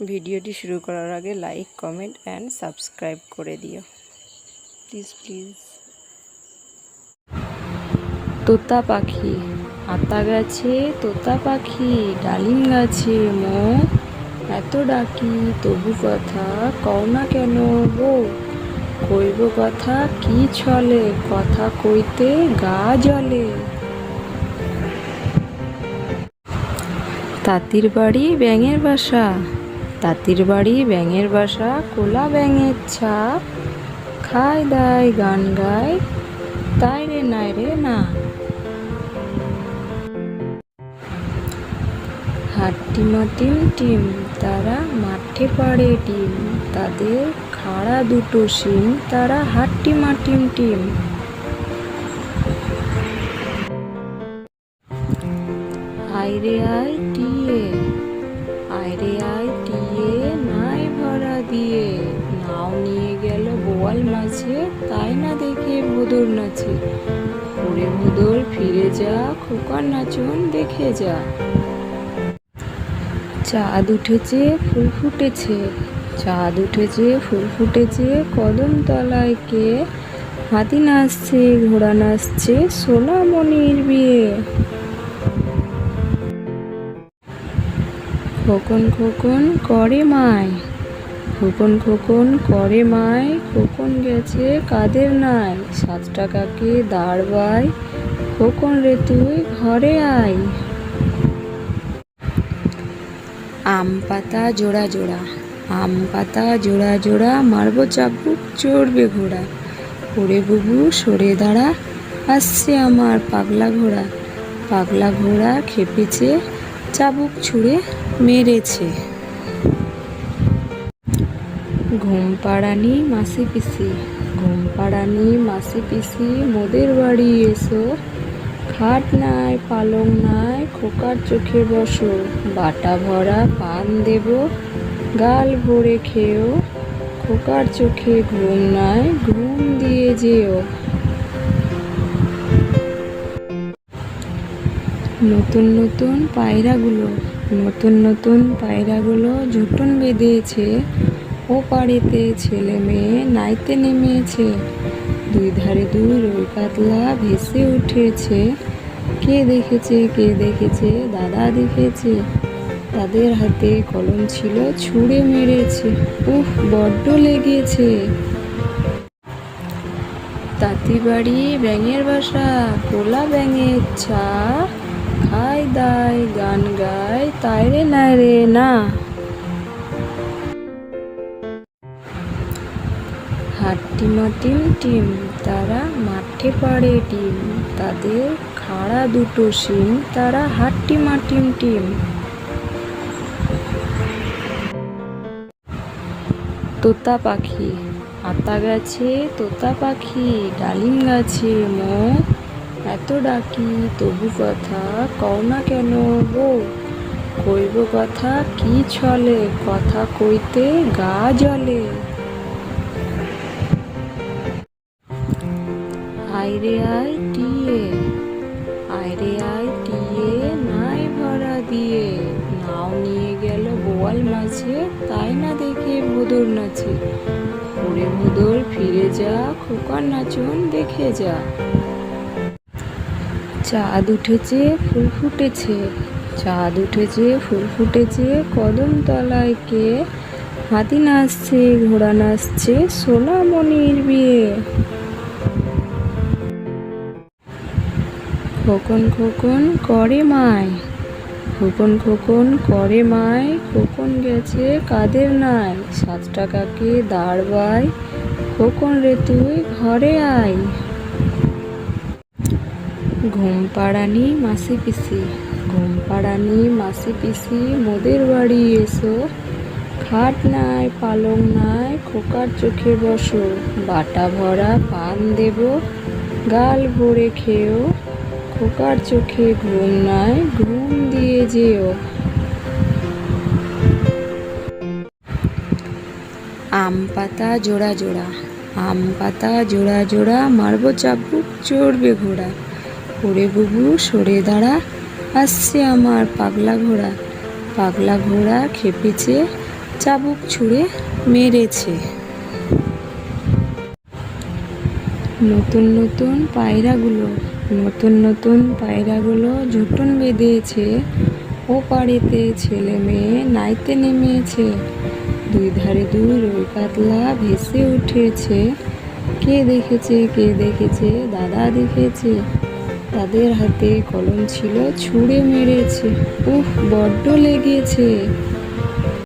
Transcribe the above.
ভিডিওটি শুরু করার আগে লাইক, কমেন্ট অ্যান্ড সাবস্ক্রাইব করে দিও প্লিজ প্লিজ। তোতা পাখি আতা গাছে, তোতা পাখি ডালিম গাছে, মো এত ডাকি তবু কথা কও না কেন গো, কইব কথা কি ছলে, কথা কইতে গা জ্বলে। তাঁতির বাড়ি ব্যাঙের বাসা, তাঁতির বাড়ি ব্যাঙের বাসা, কোলা ব্যাঙের ছা, খায় দায় গান গায় তাই রে নাই রে না। হাট্টিমা টিম টিম তারা মাঠে পাড়ে ডিম, তাদের খাড়া দুটো শিং, তারা হাট্টিমা টিম টিম। আইরে আই টিয়ে, আইরে আই টিয়ে নাই ভরা দিয়ে, নাও নিয়ে গেল বোয়াল মাছে, তাই না দেখে ভোদর নাচে, ওরে ভোদর ফিরে যা, খোকার নাচন দেখে যা। চাঁদ উঠেছে ফুল ফুটেছে, চাঁদ উঠেছে ফুল ফুটেছে, কদম তলায় কে, হাতি নাচছে ঘোড়া নাচছে, সোনামণির বিয়ে। খোকন খোকন করে মায়, খোকন খোকন করে মায়, খোকন গেছে কাদের নাই, 7 টাকাকে দাঁড় বাই, খোকন রে তুই ঘরে আয়। আম পাতা জোড়া জোড়া, আম পাতা জোড়া জোড়া, মারবো চাবুক চড়বে ঘোড়া, ওরে বুবু সরে দাঁড়া, আসছে আমার পাগলা ঘোড়া, পাগলা ঘোড়া খেপেছে, চাবুক ছুঁড়ে মেরেছে। ঘুম পাড়ানি মাসি পিসি, ঘুম পাড়ানি মাসি পিসি, মোদের বাড়ি এসো, খাট নাই পালং নাই, খোকার চোখে বসো, বাটা ভরা পান দেব, গাল ভরে খেও, খোকার চোখে ঘুম নাই, ঘুম দিয়ে যেও। নতুন নতুন পায়রাগুলো, নতুন নতুন পায়রাগুলো ঝুঁটন বেঁধেছে, ও পাড়েতে ছেলে মেয়ে নাইতে নেমেছে, দুই ধারে দুই রুই কাতলা ভেসে উঠেছে, কে দেখেছে দাদা দেখেছে, তাদের হাতে কলম ছিল ছুঁড়ে মেরেছে, উফ বড্ড লেগেছে। তাঁতি বাড়ি ব্যাঙের বাসা, কোলা ব্যাঙের ছা, খায় দায় গান গায় তাই রে নাই রে না। হাট্টিমা টিম টিম তারা মাঠে পাড়ে ডিম, তাদের খাড়া দুটো শিং, তারা হাট্টিমা টিম টিম। তোতা পাখি আতা গাছে, তোতা পাখি ডালিম গাছে, মো এত ডাকি তবু কথা কও না কেন গো, কইব কথা কি ছলে, কথা কইতে গা জ্বলে। আইরে আই টিয়ে, আইরে আই টিয়ে নাই ভরা দিয়ে, নাও নিয়ে গেল বোয়াল মাছে, তাই না দেখে ভোদর নাচে, ওরে ভোদর ফিরে যা, খোকার নাচন দেখে যা। চাঁদ উঠেছে ফুল ফুটেছে, চাঁদ উঠেছে ফুল ফুটেছে, কদম তলায় কে, হাতি নাচছে ঘোড়া নাচছে, সোনামণির বিয়ে। খোকন খোকন করে মায়, খোকন খোকন করে মায়, খোকন গেছে কাদের নাই, 7 টাকাকে দাঁড় বাই, খোকন রে তুই ঘরে আয়। ঘুম পাড়ানি মাসি পিসি, ঘুম পাড়ানি মাসি পিসি, মোদের বাড়ি এসো, খাট নাই পালং নাই, খোকার চোখে বসো, বাটা ভরা পান দেব, গাল ভরে খেও, খোকার চোখে ঘুম নাই, ঘুম দিয়ে যেও। আম পাতা জোড়া জোড়া, আম পাতা জোড়া জোড়া, মারবো চাবুক চড়বে ঘোড়া, ওরে বুবু সরে দাঁড়া, আসছে আমার পাগলা ঘোড়া, পাগলা ঘোড়া খেপেছে, চাবুক ছুঁড়ে মেরেছে। নতুন নতুন পায়রাগুলো ঝুঁটন বেঁধেছে। ও পাড়েতে ছেলে মেয়ে নাইতে নেমেছে। দুই ধারে দুই রুই কাতলা ভেসে উঠেছে। কে দেখেছে, দাদা দেখেছে। তাদের হাতে কলম ছিল, ছুঁড়ে মেরেছে। উফ, বড্ড লেগেছে।